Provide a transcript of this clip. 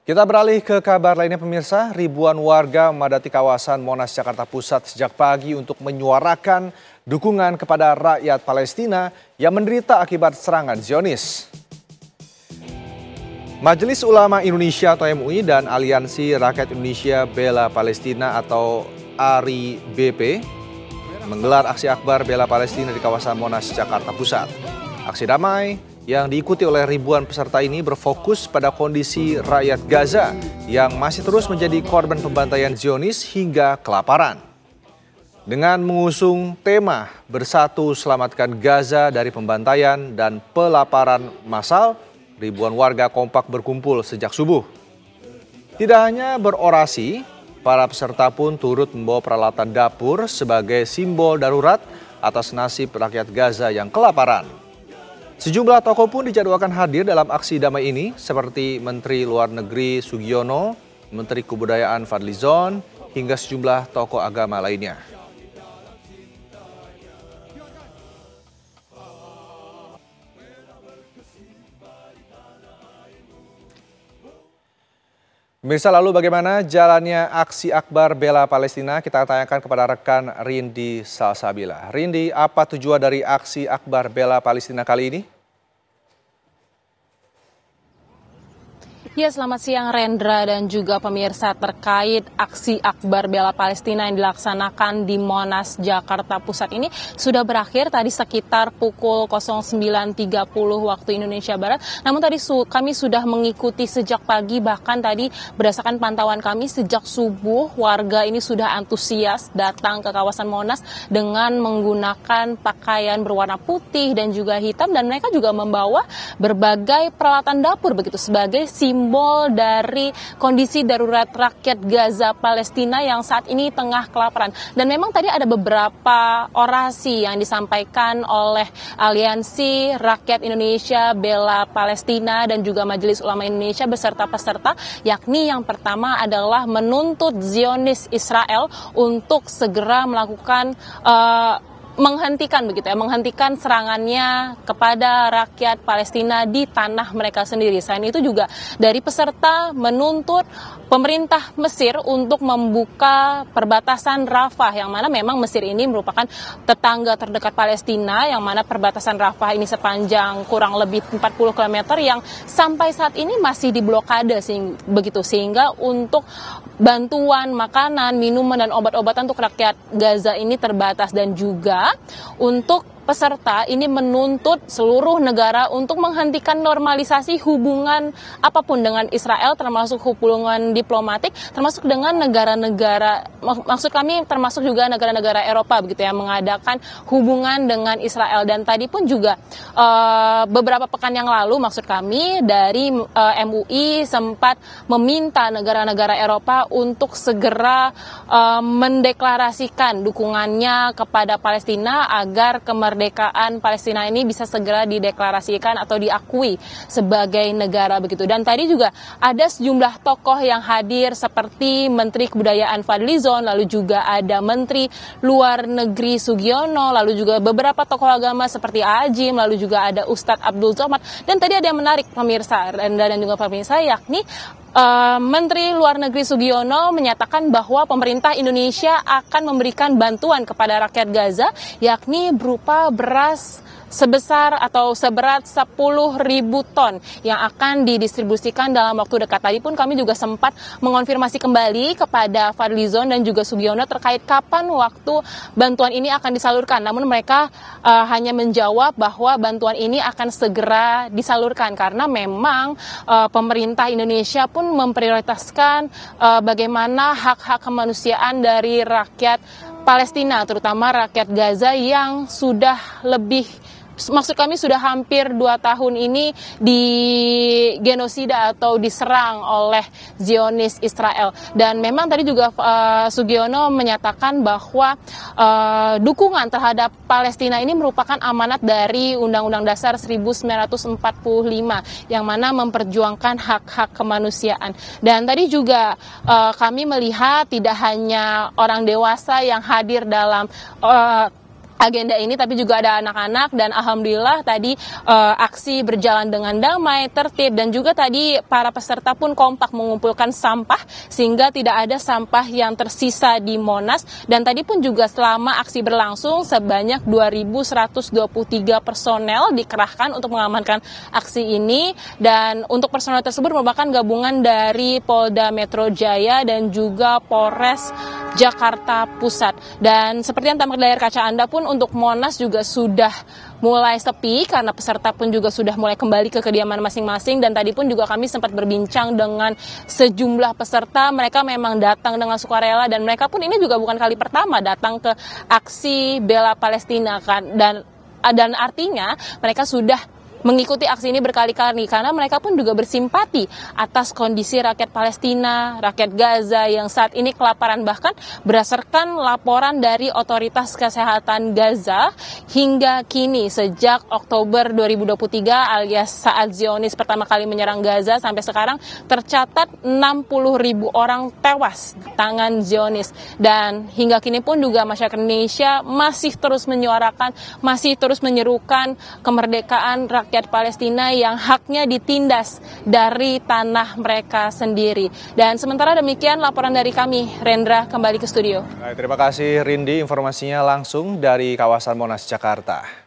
Kita beralih ke kabar lainnya pemirsa, ribuan warga memadati kawasan Monas Jakarta Pusat sejak pagi untuk menyuarakan dukungan kepada rakyat Palestina yang menderita akibat serangan Zionis. Majelis Ulama Indonesia atau MUI dan Aliansi Rakyat Indonesia Bela Palestina atau ARI BP menggelar aksi akbar bela Palestina di kawasan Monas Jakarta Pusat. Aksi damai yang diikuti oleh ribuan peserta ini berfokus pada kondisi rakyat Gaza yang masih terus menjadi korban pembantaian Zionis hingga kelaparan. Dengan mengusung tema Bersatu Selamatkan Gaza dari Pembantaian dan Pelaparan Massal, ribuan warga kompak berkumpul sejak subuh. Tidak hanya berorasi, para peserta pun turut membawa peralatan dapur sebagai simbol darurat atas nasib rakyat Gaza yang kelaparan. Sejumlah tokoh pun dijadwalkan hadir dalam aksi damai ini seperti Menteri Luar Negeri Sugiono, Menteri Kebudayaan Fadlizon, hingga sejumlah tokoh agama lainnya. Pemirsa, lalu bagaimana jalannya aksi akbar bela Palestina? Kita tanyakan kepada rekan Rindi Salsabila. Rindi, apa tujuan dari aksi akbar bela Palestina kali ini? Ya, selamat siang Rendra dan juga pemirsa. Terkait aksi akbar bela Palestina yang dilaksanakan di Monas, Jakarta Pusat ini sudah berakhir tadi sekitar pukul 09.30 waktu Indonesia Barat. Namun tadi kami sudah mengikuti sejak pagi, bahkan tadi berdasarkan pantauan kami sejak subuh warga ini sudah antusias datang ke kawasan Monas dengan menggunakan pakaian berwarna putih dan juga hitam, dan mereka juga membawa berbagai peralatan dapur begitu sebagai simbol dari kondisi darurat rakyat Gaza Palestina yang saat ini tengah kelaparan. Dan memang tadi ada beberapa orasi yang disampaikan oleh Aliansi Rakyat Indonesia Bela Palestina dan juga Majelis Ulama Indonesia beserta peserta, yakni yang pertama adalah menuntut Zionis Israel untuk segera melakukan menghentikan serangannya kepada rakyat Palestina di tanah mereka sendiri. Selain itu juga dari peserta menuntut pemerintah Mesir untuk membuka perbatasan Rafah, yang mana memang Mesir ini merupakan tetangga terdekat Palestina, yang mana perbatasan Rafah ini sepanjang kurang lebih 40 km yang sampai saat ini masih diblokade sehingga untuk bantuan makanan, minuman dan obat-obatan untuk rakyat Gaza ini terbatas. Dan juga untuk peserta ini menuntut seluruh negara untuk menghentikan normalisasi hubungan apapun dengan Israel, termasuk hubungan diplomatik, termasuk dengan negara-negara, maksud kami termasuk juga negara-negara Eropa begitu ya, mengadakan hubungan dengan Israel. Dan tadi pun juga beberapa pekan yang lalu maksud kami dari MUI sempat meminta negara-negara Eropa untuk segera mendeklarasikan dukungannya kepada Palestina agar kemerdekaan Palestina ini bisa segera dideklarasikan atau diakui sebagai negara begitu. Dan tadi juga ada sejumlah tokoh yang hadir seperti Menteri Kebudayaan Fadlizon, lalu juga ada Menteri Luar Negeri Sugiono, lalu juga beberapa tokoh agama seperti Ajim, lalu juga ada Ustadz Abdul Somad. Dan tadi ada yang menarik pemirsa dan juga pemirsa, yakni Menteri Luar Negeri Sugiono menyatakan bahwa pemerintah Indonesia akan memberikan bantuan kepada rakyat Gaza, yakni berupa beras sebesar atau seberat 10.000 ton yang akan didistribusikan dalam waktu dekat. Tadi pun kami juga sempat mengonfirmasi kembali kepada Fadlizon dan juga Sugiono terkait kapan waktu bantuan ini akan disalurkan. Namun mereka hanya menjawab bahwa bantuan ini akan segera disalurkan karena memang pemerintah Indonesia pun memprioritaskan bagaimana hak-hak kemanusiaan dari rakyat Palestina, terutama rakyat Gaza yang sudah maksud kami sudah hampir 2 tahun ini digenosida atau diserang oleh Zionis Israel. Dan memang tadi juga Sugiono menyatakan bahwa dukungan terhadap Palestina ini merupakan amanat dari Undang-Undang Dasar 1945 yang mana memperjuangkan hak-hak kemanusiaan. Dan tadi juga kami melihat tidak hanya orang dewasa yang hadir dalam agenda ini, tapi juga ada anak-anak, dan alhamdulillah tadi aksi berjalan dengan damai, tertib, dan juga tadi para peserta pun kompak mengumpulkan sampah sehingga tidak ada sampah yang tersisa di Monas. Dan tadi pun juga selama aksi berlangsung sebanyak 2.123 personel dikerahkan untuk mengamankan aksi ini, dan untuk personel tersebut merupakan gabungan dari Polda Metro Jaya dan juga Polres Jakarta Pusat. Dan seperti yang tampak dari layar kaca Anda pun, untuk Monas juga sudah mulai sepi karena peserta pun juga sudah mulai kembali ke kediaman masing-masing. Dan tadi pun juga kami sempat berbincang dengan sejumlah peserta, mereka memang datang dengan sukarela, dan mereka pun ini juga bukan kali pertama datang ke aksi bela Palestina kan, dan artinya mereka sudah mengikuti aksi ini berkali-kali karena mereka pun juga bersimpati atas kondisi rakyat Palestina, rakyat Gaza yang saat ini kelaparan. Bahkan berdasarkan laporan dari otoritas kesehatan Gaza, hingga kini sejak Oktober 2023 alias saat Zionis pertama kali menyerang Gaza sampai sekarang tercatat 60.000 orang tewas di tangan Zionis. Dan hingga kini pun juga masyarakat Indonesia masih terus menyuarakan, masih terus menyerukan kemerdekaan rakyat Palestina yang haknya ditindas dari tanah mereka sendiri. Dan sementara demikian laporan dari kami. Rendra, kembali ke studio. Baik, terima kasih Rindi, informasinya langsung dari kawasan Monas, Jakarta.